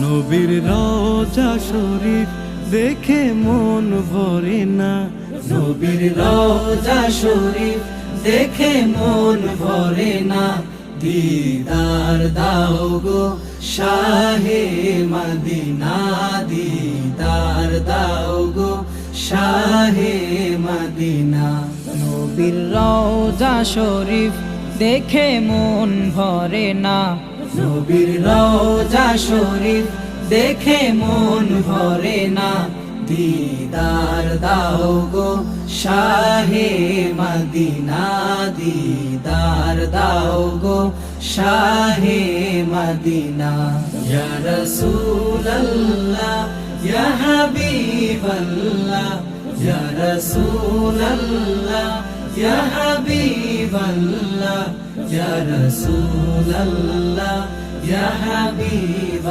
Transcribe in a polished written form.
নবীর রওজা শরীফ দেখে মন ভরে না, নবীর রওজা শরীফ দেখে মন ভরে না। দিদার দাও গো শাহে মদিনা, দিদার দাও গো শাহে মদিনা। নবীর রওজা শরীফ দেখে মন ভরে না, নবীর রওজা শরীফ দেখে মন ভরে না। দিদার দাও গো শাহে মদিনা, দিদার দাও গো শাহে মদিনা। ইয়া রাসূলুল্লাহ ইয়া হাবিবাল্লাহ, ইয়া রাসূলুল্লাহ ইয়া হাবিবাল্লাহ, ইয়া রাসূলুল্লাহ ইয়া হাবিব